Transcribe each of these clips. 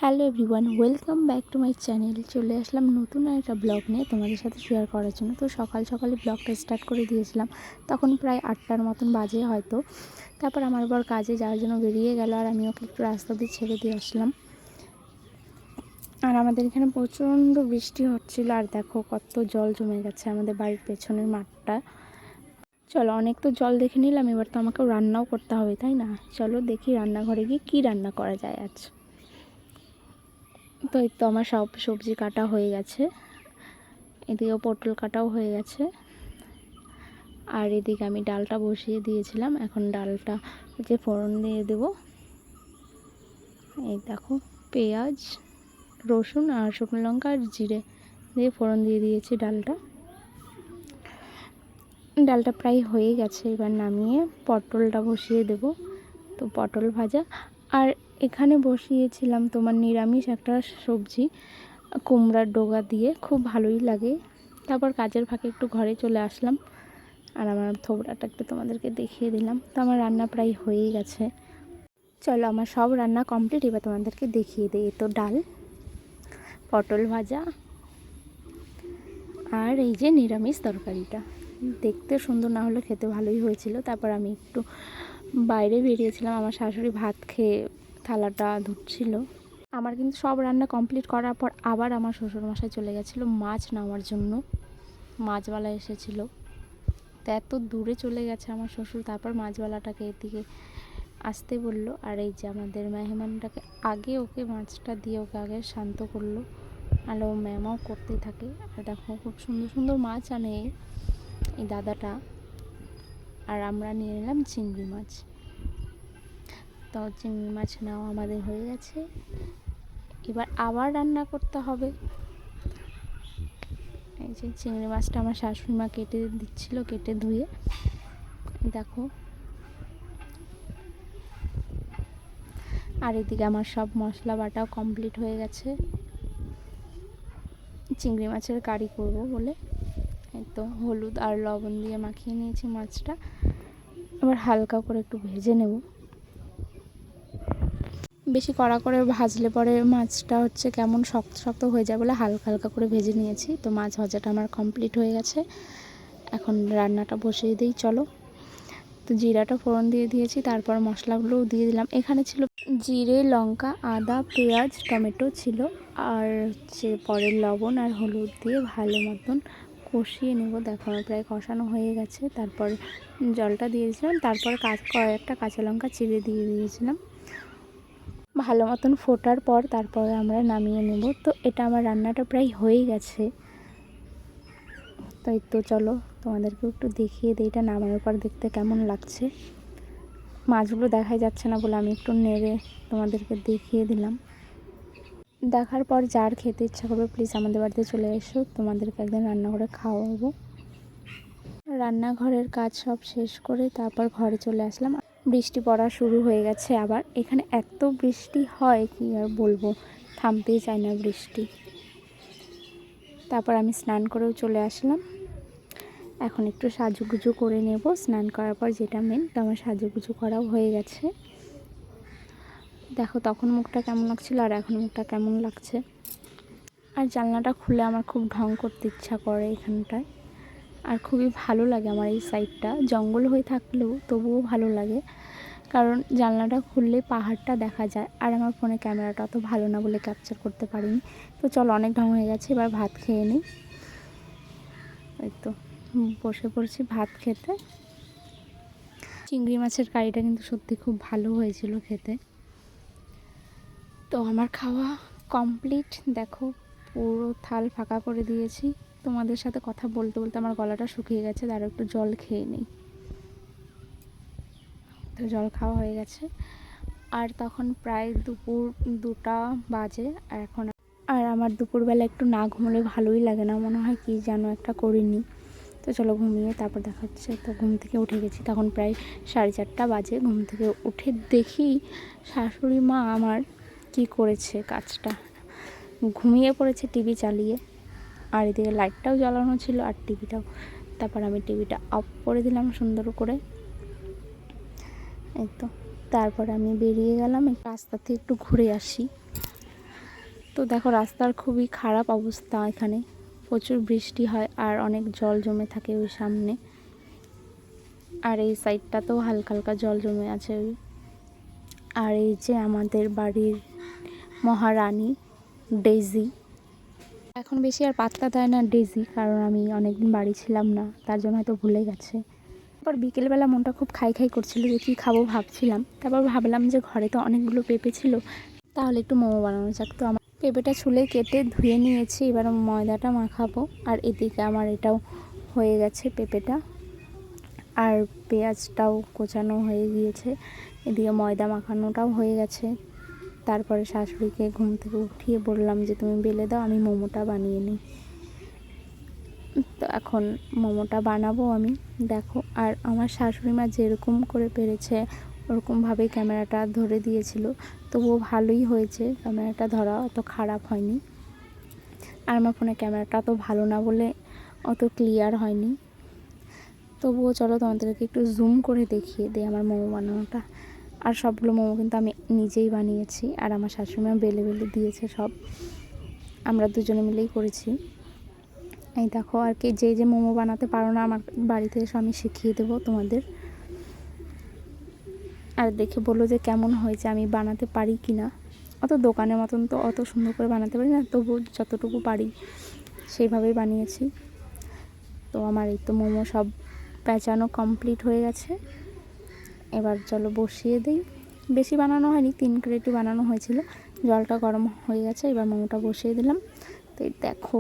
Hello everyone, welcome back to my channel. চলে আসলাম নতুন একটা ব্লগ নিয়ে তোমাদের সাথে শেয়ার করার জন্য। তো সকালে ব্লগটা স্টার্ট করে দিয়েছিলাম, তখন প্রায় 8টার মতন বাজে হয়তো। তারপর আমার বর কাজে যাওয়ার জন্য বেরিয়ে গেল, আর আমি ওকে একটু রাস্তা দিয়ে ছেড়ে দিয়ে আসলাম। আর আমাদের এখানে প্রচণ্ড বৃষ্টি হচ্ছিল, আর দেখো কত জল জমে গেছে আমাদের বাড়ির পেছনের মাঠটা। চলো, অনেক তো জল দেখে নিলাম, এবার তো আমাকেও রান্নাও করতে হবে, তাই না? চলো দেখি রান্নাঘরে গিয়ে কী রান্না করা যায় আজ। তো এই তো আমার সব সবজি কাটা হয়ে গেছে, এদিকেও পটল কাটাও হয়ে গেছে, আর এদিকে আমি ডালটা বসিয়ে দিয়েছিলাম। এখন ডালটা যে ফোড়ন দিয়ে দেব। এই দেখো, পেঁয়াজ, রসুন আর শুকনো লঙ্কা আর জিরে দিয়ে ফোড়ন দিয়ে দিয়েছি ডালটা প্রায় হয়ে গেছে। এবার নামিয়ে পটলটা বসিয়ে দেব। তো পটল ভাজা, আর এখানে বসিয়েছিলাম তোমার নিরামিষ একটা সবজি, কুমড়ার ডোগা দিয়ে, খুব ভালোই লাগে। তারপর কাজের ফাঁকে একটু ঘরে চলে আসলাম, আর আমার থোবড়াটা একটু তোমাদেরকে দেখিয়ে দিলাম। তো আমার রান্না প্রায় হয়েই গেছে। চলো, আমার সব রান্না কমপ্লিট, এবার তোমাদেরকে দেখিয়ে দিই। তো ডাল, পটল ভাজা, আর এই যে নিরামিষ তরকারিটা। দেখতে সুন্দর না হলে খেতে ভালোই হয়েছিল। তারপর আমি একটু বাইরে বেরিয়েছিলাম, আমার শাশুড়ি ভাত খেয়ে থালাটা ধুচ্ছিল। আমার কিন্তু সব রান্না কমপ্লিট করার পর আবার আমার শ্বশুরমশাই চলে গেছিলো মাছ নেওয়ার জন্য। মাছওয়ালা এসেছিলো, তো এত দূরে চলে গেছে আমার শ্বশুর। তারপর মাছওয়ালাটাকে এদিকে আসতে বললো, আর এই যে আমাদের মেহমানটাকে আগে ওকে মাছটা দিয়ে ওকে আগে শান্ত করলো, আর ও ম্যামাও করতেই থাকে। আর দেখো খুব সুন্দর সুন্দর মাছ আনে এই দাদাটা, আর আমরা নিয়ে নিলাম চিংড়ি মাছ। তো চিংড়ি মাছ নেওয়া আমাদের হয়ে গেছে, এবার আবার রান্না করতে হবে। এই যে চিংড়ি মাছটা আমার শাশুড়ি মা কেটে দিচ্ছিল, কেটে ধুয়ে। দেখো, আর এদিকে আমার সব মশলা বাটাও কমপ্লিট হয়ে গেছে চিংড়ি মাছের কারি করব বলে। এই তো হলুদ আর লবণ দিয়ে মাখিয়ে নিয়েছি মাছটা, এবার হালকা করে একটু ভেজে নেব। বেশি কড়া করে ভাজলে পরে মাছটা হচ্ছে কেমন শক্ত শক্ত হয়ে যায় বলে হালকা হালকা করে ভেজে নিয়েছি। তো মাছ ভাজাটা আমার কমপ্লিট হয়ে গেছে, এখন রান্নাটা বসিয়ে দিই। চলো, তো জিরাটা ফোড়ন দিয়ে দিয়েছি, তারপর মশলাগুলোও দিয়ে দিলাম। এখানে ছিল জিরে, লঙ্কা, আদা, পেঁয়াজ, টমেটো ছিল, আর হচ্ছে পরে লবণ আর হলুদ দিয়ে ভালো মতন কষিয়ে নেব। দেখো আমার প্রায় কষানো হয়ে গেছে। তারপর জলটা দিয়ে দিয়েছিলাম, তারপর কয়েকটা কাঁচা লঙ্কা চিড়ে দিয়ে দিয়েছিলাম। ভালো মতন ফোটার পর তারপরে আমরা নামিয়ে নেব। তো এটা আমার রান্নাটা প্রায় হয়ে গেছে। তাই তো চলো তোমাদেরকে একটু দেখিয়ে দিই এটা নামানোর পর দেখতে কেমন লাগছে। মাছগুলো দেখাই যাচ্ছে না বলে আমি একটু নেড়ে তোমাদেরকে দেখিয়ে দিলাম। দেখার পর যার খেতে ইচ্ছা করবে প্লিজ আমাদের বাড়িতে চলে এসো, তোমাদেরকে একদিন রান্না করে খাওয়াবো। রান্নাঘরের কাজ সব শেষ করে তারপর ঘরে চলে আসলাম। বৃষ্টি পড়া শুরু হয়ে গেছে আবার। এখানে এত বৃষ্টি হয় কি আর বলবো, থামতেই চায় না বৃষ্টি। তারপর আমি স্নান করেও চলে আসলাম। এখন একটু সাজুগুজু করে নেব স্নান করার পর, যেটা মেন। তো আমার সাজুগুজু করাও হয়ে গেছে। দেখো তখন মুখটা কেমন লাগছিল আর এখন মুখটা কেমন লাগছে। আর জানলাটা খুলে আমার খুব ঢং করতে ইচ্ছা করে এখানটায়, আর খুবই ভালো লাগে আমার এই সাইডটা। জঙ্গল হয়ে থাকলেও তবুও ভালো লাগে, কারণ জানলাটা খুললে পাহাড়টা দেখা যায়। আর আমার ফোনে ক্যামেরাটা অত ভালো না বলে ক্যাপচার করতে পারিনি। তো চলো, অনেক ঢং হয়ে গেছে, এবার ভাত খেয়ে নিই। এই তো বসে পড়ছি ভাত খেতে। চিংড়ি মাছের কারিটা কিন্তু সত্যি খুব ভালো হয়েছিল খেতে। তো আমার খাওয়া কমপ্লিট। দেখো পুরো থাল ফাঁকা করে দিয়েছি। তোমাদের সাথে কথা বলতে বলতে আমার গলাটা শুকিয়ে গেছে, আর একটু জল খেয়ে নিই। তো জল খাওয়া হয়ে গেছে, আর তখন প্রায় দুপুর 2টা বাজে। আর আমার দুপুরবেলা একটু না ঘুমোলে ভালোই লাগে না, মনে হয় কি যেন একটা করিনি। তো চলো ঘুমিয়ে তারপর দেখা হচ্ছে। তো ঘুম থেকে উঠে গেছি, তখন প্রায় 4:30 বাজে। ঘুম থেকে উঠে দেখি শাশুড়ি মা আমার কি করেছে, কাজটা ঘুমিয়ে পড়েছে টিভি চালিয়ে, আর এদিকে লাইটটাও জ্বালানো ছিল আর টিভিটাও। তারপর আমি টিভিটা অফ করে দিলাম সুন্দর করে। এই তো তারপর আমি বেরিয়ে গেলাম রাস্তা থেকে একটু ঘুরে আসি। তো দেখো রাস্তার খুবই খারাপ অবস্থা, এখানে প্রচুর বৃষ্টি হয় আর অনেক জল জমে থাকে ওই সামনে, আর এই সাইডটাতেও হালকা হালকা জল জমে আছে ওই। আর এই যে আমাদের বাড়ির মহারানী ডেইজি, এখন বেশি আর পাত্তা দেয় না ডেইজি, কারণ আমি অনেকদিন বাড়ি ছিলাম না, তার জন্য হয়তো ভুলে গেছে। তারপর বিকেলবেলা মনটা খুব খাই খাই করছিল যে কী খাবো ভাবছিলাম, তারপর ভাবলাম যে ঘরে তো অনেকগুলো পেঁপে ছিল, তাহলে একটু মোমো বানানো যাক। তো আমার পেঁপেটা ছুলে কেটে ধুয়ে নিয়েছি, এবার ময়দাটা মাখাবো। আর এদিকে আমার এটাও হয়ে গেছে পেঁপেটা, আর পেঁয়াজটাও কোচানো হয়ে গিয়েছে, এদিকে ময়দা মাখানোটাও হয়ে গেছে। তারপরে শাশুড়িকে ঘুম থেকে উঠিয়ে বললাম যে তুমি বেলে দাও, আমি মোমোটা বানিয়ে নিই। তো এখন মোমোটা বানাবো আমি, দেখো। আর আমার শাশুড়ি মা যেরকম করে পেরেছে ওরকমভাবেই ক্যামেরাটা ধরে দিয়েছিল, তবুও ভালোই হয়েছে, ক্যামেরাটা ধরা অত খারাপ হয়নি। আর আমার ফোনে ক্যামেরাটা তো ভালো না বলে অত ক্লিয়ার হয়নি, তবুও চলো তোমাদেরকে একটু জুম করে দেখিয়ে দিই আমার মোমো বানানোটা। আর সবগুলো মোমো কিন্তু আমি নিজেই বানিয়েছি, আর আমার শাশুড়িমা বেলে বেলে দিয়েছে সব, আমরা দুজনে মিলেই করেছি। এই দেখো, আর কি যে মোমো বানাতে পারো না আমার বাড়িতে এসে আমি শিখিয়ে দেবো তোমাদের, আর দেখে বলো যে কেমন হয়েছে, আমি বানাতে পারি কি না। অত দোকানের মতন তো অত সুন্দর করে বানাতে পারি না, তবু যতটুকু পারি সেইভাবেই বানিয়েছি। তো আমার এই তো মোমো সব পেঁচানো কমপ্লিট হয়ে গেছে, এবার চলো বসিয়ে দিই। বেশি বানানো হয়নি, 3 ক্রেটই বানানো হয়েছিল। জলটা গরম হয়ে গেছে, এবার মোমোটা বসিয়ে দিলাম। তো এই দেখো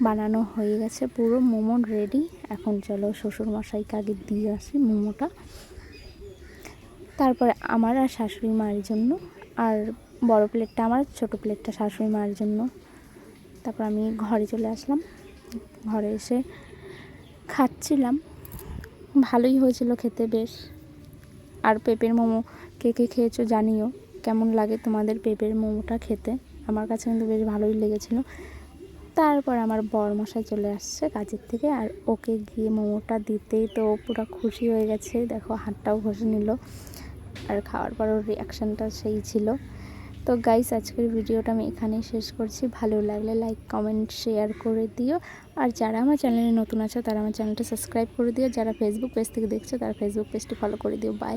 বানানো হয়ে গেছে, পুরো মোমো রেডি। এখন চলো শ্বশুরমশাইকে আগে দিয়ে আসি মোমোটা, তারপরে আমার আর শাশুড়ি মায়ের জন্য, আর বড় প্লেটটা আমার, ছোট প্লেটটা শাশুড়ি মায়ের জন্য। তারপর আমি ঘরে চলে আসলাম, ঘরে এসে খাচ্ছিলাম, ভালোই হয়েছিল খেতে বেশ। আর পেঁপের মোমো কে কে খেয়েছো জানিও, কেমন লাগে তোমাদের পেঁপের মোমোটা খেতে, আমার কাছে কিন্তু বেশ ভালোই লেগেছিলো। তারপর আমার বরমশাই চলে আসছে কাজের থেকে, আর ওকে গিয়ে মোমোটা দিতেই তো পুরো খুশি হয়ে গেছে, দেখো হাতটাও ঘষে নিল। আর খাওয়ার পর ওর রিয়াকশানটা সেই ছিল। তো গাইস, আজকের ভিডিওটা আমি এখানেই শেষ করছি। ভালো লাগলে লাইক কমেন্ট শেয়ার করে দিও, আর যারা আমার চ্যানেলে নতুন আছে তারা আমার চ্যানেলটা সাবস্ক্রাইব করে দিও, যারা ফেসবুক পেজ থেকে দেখছো তারা ফেসবুক পেজটি ফলো করে দিও। বাই।